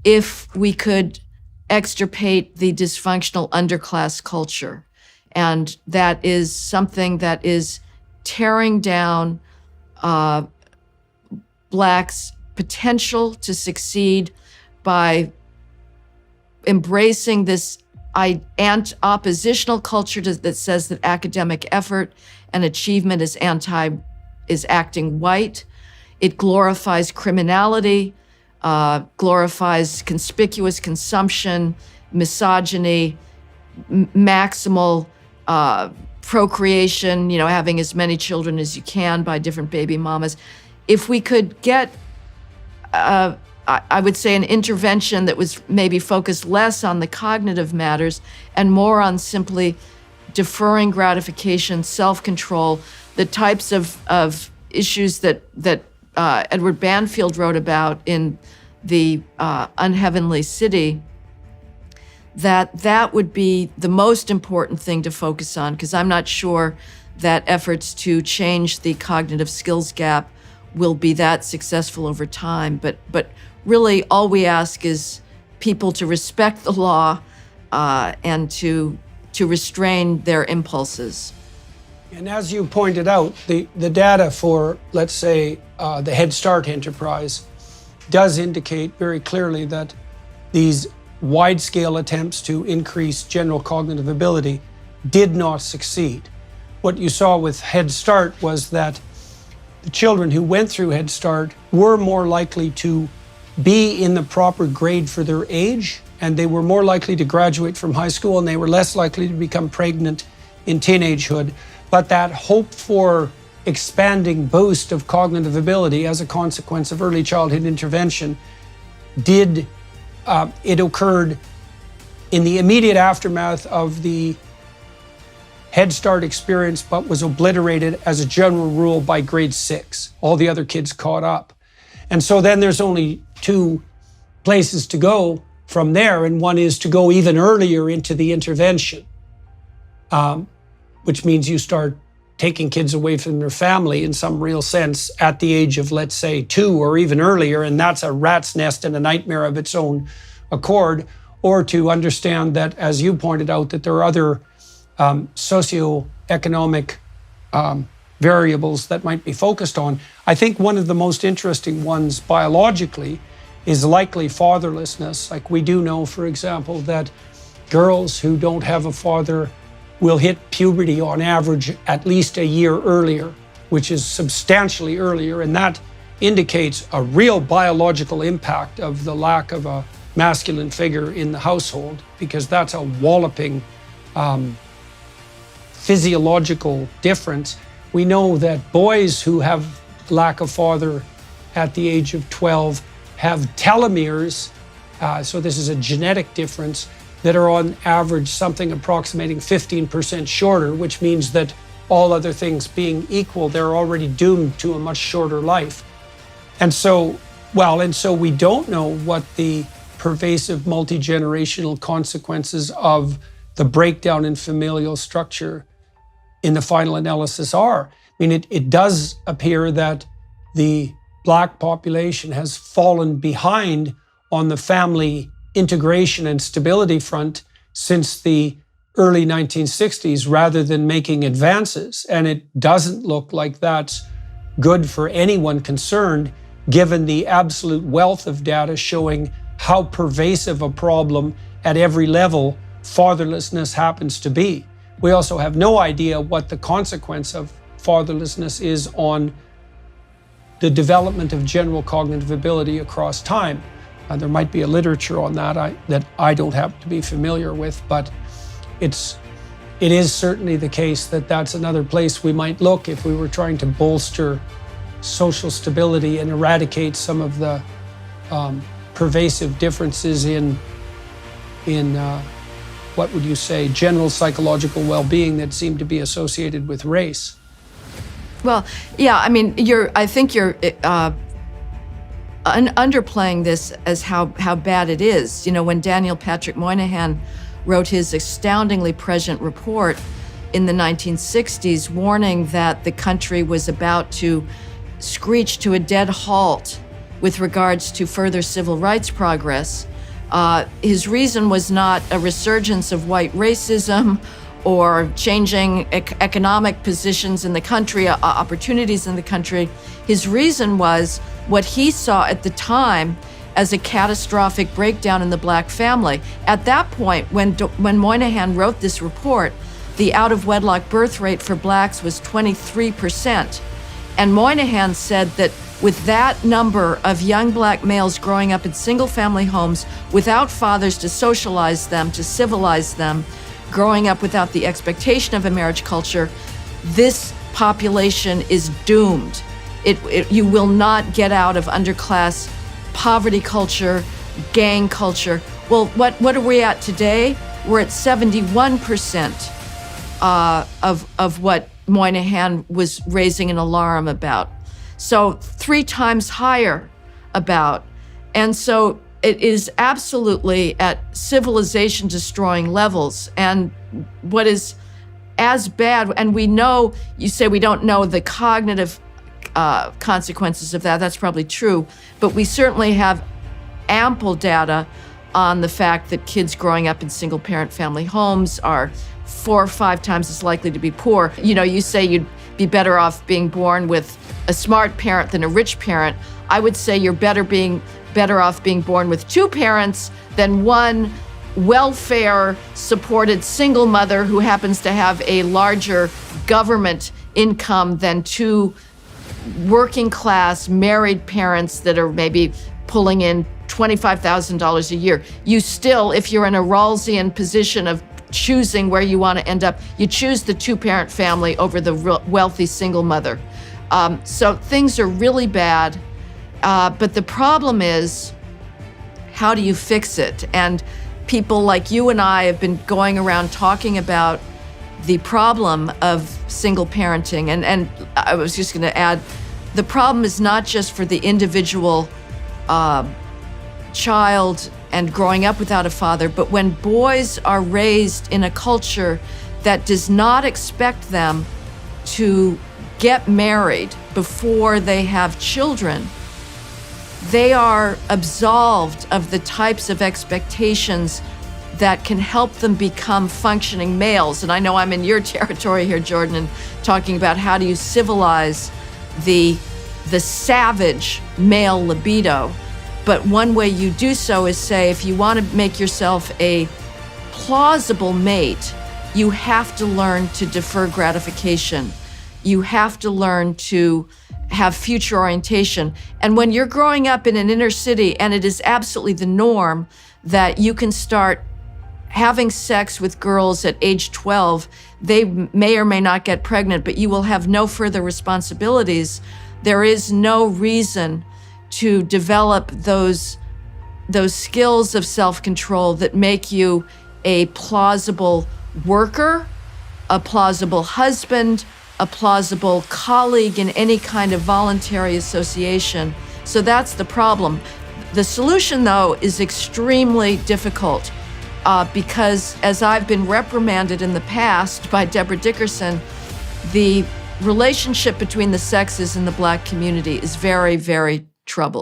if we could extirpate the dysfunctional underclass culture. And that is something that is tearing down Blacks' potential to succeed by embracing this oppositional culture that says that academic effort and achievement is acting white. It glorifies criminality, glorifies conspicuous consumption, misogyny, maximal procreation, having as many children as you can by different baby mamas. If we could get, I would say, an intervention that was maybe focused less on the cognitive matters and more on simply deferring gratification, self-control, the types of issues that Edward Banfield wrote about in The Unheavenly City, that would be the most important thing to focus on, because I'm not sure that efforts to change the cognitive skills gap will be that successful over time. But really, all we ask is people to respect the law and to restrain their impulses. And as you pointed out, the data for, let's say, the Head Start enterprise does indicate very clearly that these wide-scale attempts to increase general cognitive ability did not succeed. What you saw with Head Start was that the children who went through Head Start were more likely to be in the proper grade for their age, and they were more likely to graduate from high school, and they were less likely to become pregnant in teenagehood. But that hope for expanding boost of cognitive ability as a consequence of early childhood intervention it occurred in the immediate aftermath of the Head Start experience, but was obliterated as a general rule by grade 6. All the other kids caught up. And so then there's only two places to go from there, and one is to go even earlier into the intervention, which means you start taking kids away from their family in some real sense at the age of, let's say, 2 or even earlier, and that's a rat's nest and a nightmare of its own accord. Or to understand that, as you pointed out, that there are other socioeconomic variables that might be focused on. I think one of the most interesting ones biologically is likely fatherlessness. Like, we do know, for example, that girls who don't have a father will hit puberty on average at least a year earlier, which is substantially earlier, and that indicates a real biological impact of the lack of a masculine figure in the household, because that's a walloping physiological difference. We know that boys who have lack of father at the age of 12 have telomeres, so this is a genetic difference, that are on average something approximating 15% shorter, which means that all other things being equal, they're already doomed to a much shorter life. And so we don't know what the pervasive multi-generational consequences of the breakdown in familial structure in the final analysis are. I mean, it does appear that the Black population has fallen behind on the family integration and stability front since the early 1960s rather than making advances. And it doesn't look like that's good for anyone concerned, given the absolute wealth of data showing how pervasive a problem at every level fatherlessness happens to be. We also have no idea what the consequence of fatherlessness is on the development of general cognitive ability across time. There might be a literature on that that I don't happen to be familiar with, but it is certainly the case that that's another place we might look if we were trying to bolster social stability and eradicate some of the pervasive differences in what would you say, general psychological well-being that seem to be associated with race. Well, yeah, I mean, I think you're underplaying this as how bad it is. You know, when Daniel Patrick Moynihan wrote his astoundingly prescient report in the 1960s, warning that the country was about to screech to a dead halt with regards to further civil rights progress, His reason was not a resurgence of white racism or changing economic positions in the country, opportunities in the country. His reason was what he saw at the time as a catastrophic breakdown in the black family. At that point, when Moynihan wrote this report, the out-of-wedlock birth rate for blacks was 23%. And Moynihan said that with that number of young black males growing up in single-family homes without fathers to socialize them, to civilize them, growing up without the expectation of a marriage culture, this population is doomed. You will not get out of underclass poverty culture, gang culture. Well, what are we at today? We're at 71% of what Moynihan was raising an alarm about. So 3 times higher about. And so it is absolutely at civilization destroying levels. And what is as bad, and we know, you say we don't know the cognitive consequences of that. That's probably true. But we certainly have ample data on the fact that kids growing up in single parent family homes are 4 or 5 times as likely to be poor. You know, you say you'd be better off being born with a smart parent than a rich parent. I would say you're better off being born with 2 parents than one welfare supported single mother who happens to have a larger government income than 2 working class married parents that are maybe pulling in $25,000 a year. You still, if you're in a Rawlsian position of choosing where you want to end up, you choose the 2-parent family over the wealthy single mother. So things are really bad. But the problem is, how do you fix it? And people like you and I have been going around talking about the problem of single parenting. And I was just going to add, the problem is not just for the individual child and growing up without a father, but when boys are raised in a culture that does not expect them to get married before they have children, they are absolved of the types of expectations that can help them become functioning males. And I know I'm in your territory here, Jordan, and talking about how do you civilize the savage male libido. But one way you do so is say, if you want to make yourself a plausible mate, you have to learn to defer gratification. You have to learn to have future orientation. And when you're growing up in an inner city, and it is absolutely the norm that you can start having sex with girls at age 12, they may or may not get pregnant, but you will have no further responsibilities. There is no reason to develop those skills of self-control that make you a plausible worker, a plausible husband, a plausible colleague in any kind of voluntary association. So that's the problem. The solution, though, is extremely difficult because, as I've been reprimanded in the past by Deborah Dickerson, the relationship between the sexes in the Black community is very, very troubled.